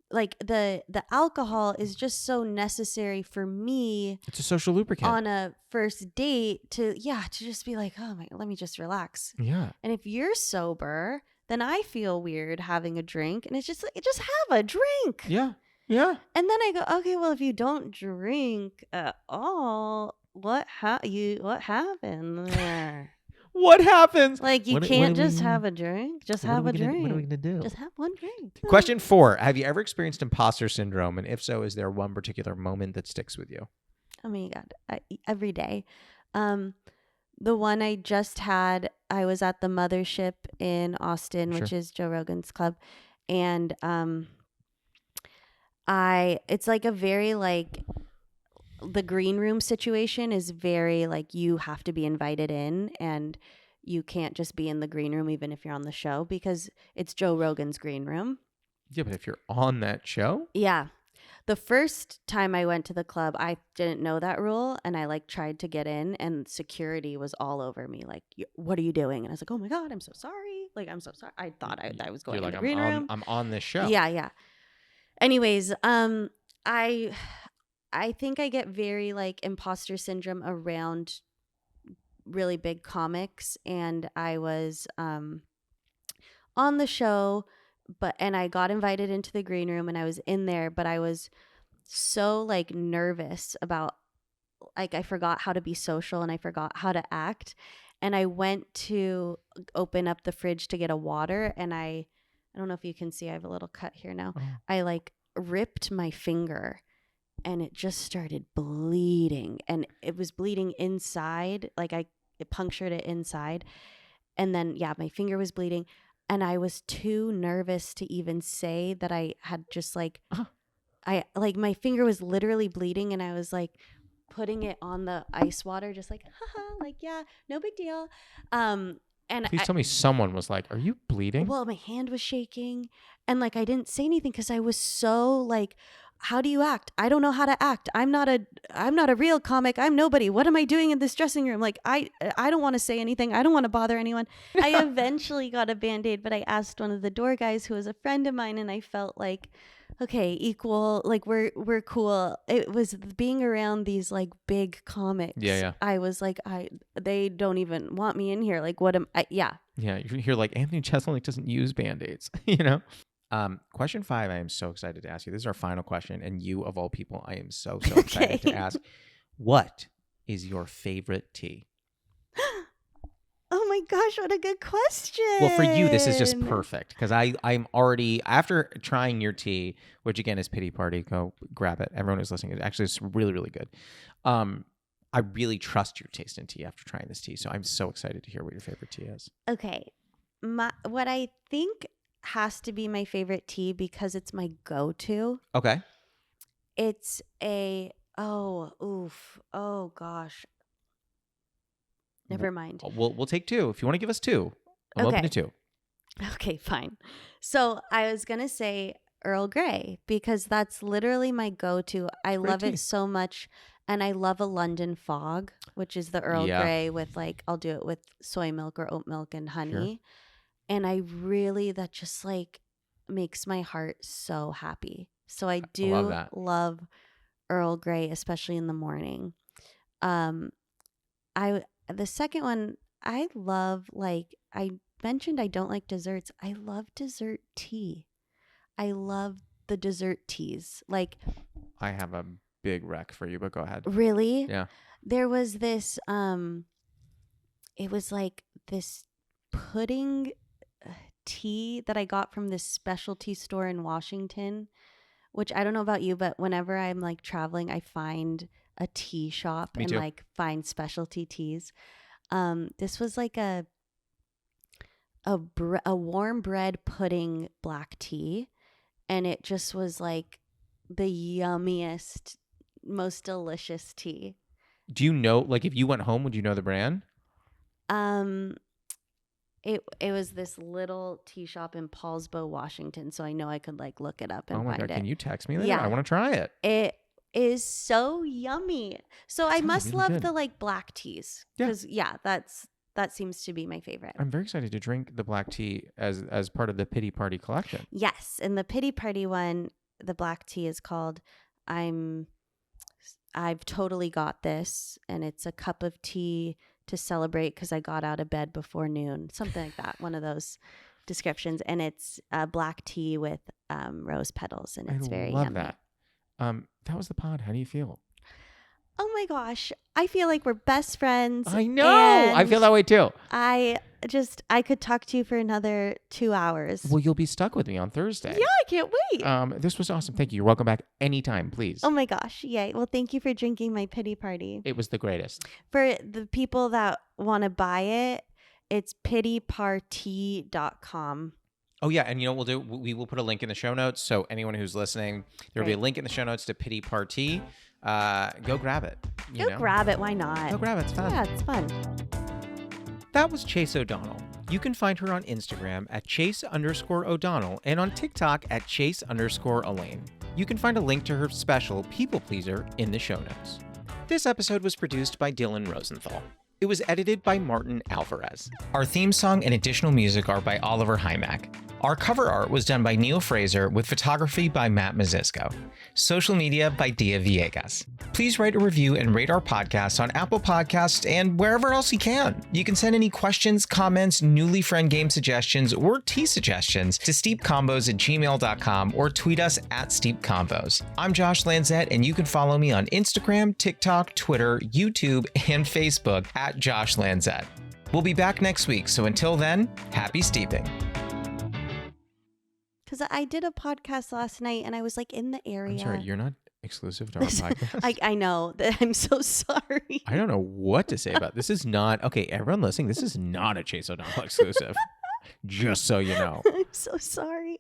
the alcohol is just so necessary for me It's a social lubricant. on a first date to just be like, oh my, let me just relax. Yeah. And if you're sober, then I feel weird having a drink, and it's just like, just have a drink. Yeah. Yeah. And then I go, okay, well, if you don't drink at all, what happened there? What happens? Like, you What can't do we- just have a drink. Just have a drink. What are we gonna do? Just have one drink. Question 4: have you ever experienced imposter syndrome? And if so, is there one particular moment that sticks with you? Oh my God. Every day. The one I just had, I was at the Mothership in Austin, which is Joe Rogan's club. And it's like a very like, the green room situation is very like, you have to be invited in, and you can't just be in the green room even if you're on the show, because it's Joe Rogan's green room. Yeah, but if you're on that show? Yeah. The first time I went to the club, I didn't know that rule, and I like tried to get in, and security was all over me. Like, what are you doing? And I was like, oh my God, I'm so sorry. Like, I'm so sorry. I thought I was going in the green room. I'm on this show. Yeah. Anyways, I think I get very like imposter syndrome around really big comics, and I was on the show, and I got invited into the green room, and I was in there, but I was so like nervous about, like, I forgot how to be social, and I forgot how to act, and I went to open up the fridge to get a water, and I don't know if you can see, I have a little cut here now. Oh. I like ripped my finger, and it just started bleeding, and it was bleeding inside. Like, it punctured it inside, and then my finger was bleeding, and I was too nervous to even say that I had just like, I like, my finger was literally bleeding, and I was like putting it on the ice water, just like, haha, like, yeah, no big deal. And Please tell me someone was like, are you bleeding? Well, my hand was shaking, and like, I didn't say anything because I was so like, how do you act? I don't know how to act. I'm not a real comic. I'm nobody. What am I doing in this dressing room? Like, I don't want to say anything. I don't want to bother anyone. I eventually got a Band-Aid, but I asked one of the door guys who was a friend of mine, and I felt like, okay, equal, like, we're cool. It was being around these like big comics. Yeah. I was like, they don't even want me in here. Like, what am I? Yeah. Yeah, you're like, Anthony Jeselnik doesn't use Band-Aids, you know? Question 5, I am so excited to ask you. This is our final question, and you, of all people, I am so excited to ask. What is your favorite tea? Oh my gosh, what a good question. Well, for you, this is just perfect, because I'm already, after trying your tea, which again is Pity Party, go grab it. Everyone who's listening, it's really, really good. I really trust your taste in tea after trying this tea, so I'm so excited to hear what your favorite tea is. Okay. What I think has to be my favorite tea, because it's my go-to. Okay. It's oh gosh. Never mind. We'll take 2. If you want to give us 2, I'm open to 2. Okay, fine. So I was going to say Earl Grey, because that's literally my go-to. I love it so much. And I love a London fog, which is the Earl Grey with, like, I'll do it with soy milk or oat milk and honey. Sure. And that just like makes my heart so happy. So I do love Earl Grey, especially in the morning. the second one, I love, like I mentioned, I don't like desserts. I love dessert tea. I love the dessert teas. Like, I have a big rec for you, but go ahead. really? Yeah. There was this it was like this pudding tea that I got from this specialty store in Washington, which I don't know about you, but whenever I'm like traveling, I find a tea shop Me and too. like find specialty teas. This was like a warm bread pudding black tea, and it just was like the yummiest, most delicious tea. Do you know, like, if you went home, would you know the brand? Um, it was this little tea shop in Paulsbo, Washington, so I know I could like look it up and Oh my find God. it. Can you text me later? Yeah. I want to try it. It is so yummy. So I Sounds must really love good. the like black teas Yeah. because that seems to be my favorite. I'm very excited to drink the black tea as part of the Pity Party collection. Yes, and the pity party one, the black tea is called I've totally got this, and it's a cup of tea to celebrate because I got out of bed before noon, something like that. One of those descriptions, and it's black tea with rose petals, and it's I very love yummy. that. That was the pod. How do you feel? Oh my gosh, I feel like we're best friends. I know. I feel that way too. I could talk to you for another 2 hours. Well, you'll be stuck with me on Thursday. Yeah, I can't wait. This was awesome. Thank you. You're welcome back anytime, please. Oh my gosh, yay. Well, thank you for drinking my pity party. It was the greatest. For the people that want to buy it, it's pityparty.com. Oh, yeah. And you know what we'll do? We will put a link in the show notes. So anyone who's listening, there will be a link in the show notes to Pity Party. Go grab it. Go grab it. Why not? Go grab it. It's fun. Yeah, it's fun. That was Chase O'Donnell. You can find her on Instagram at Chase_O'Donnell and on TikTok at Chase_Elaine. You can find a link to her special People Pleaser in the show notes. This episode was produced by Dylan Rosenthal. It was edited by Martin Alvarez. Our theme song and additional music are by Oliver Hymack. Our cover art was done by Neil Fraser with photography by Matt Mazisco. Social media by Dia Villegas. Please write a review and rate our podcast on Apple Podcasts and wherever else you can. You can send any questions, comments, newly friend game suggestions, or tea suggestions to steepcombos@gmail.com or tweet us at steepcombos. I'm Josh Lanzet, and you can follow me on Instagram, TikTok, Twitter, YouTube, and Facebook at Josh Lanzet. We'll be back next week, so until then, happy steeping. Because I did a podcast last night and I was like in the area. I'm sorry, you're not exclusive to our podcast. I know that. I'm so sorry. I don't know what to say about this. Is not okay. Everyone listening, this is not a Chase O'Donnell exclusive. Just so you know. I'm so sorry.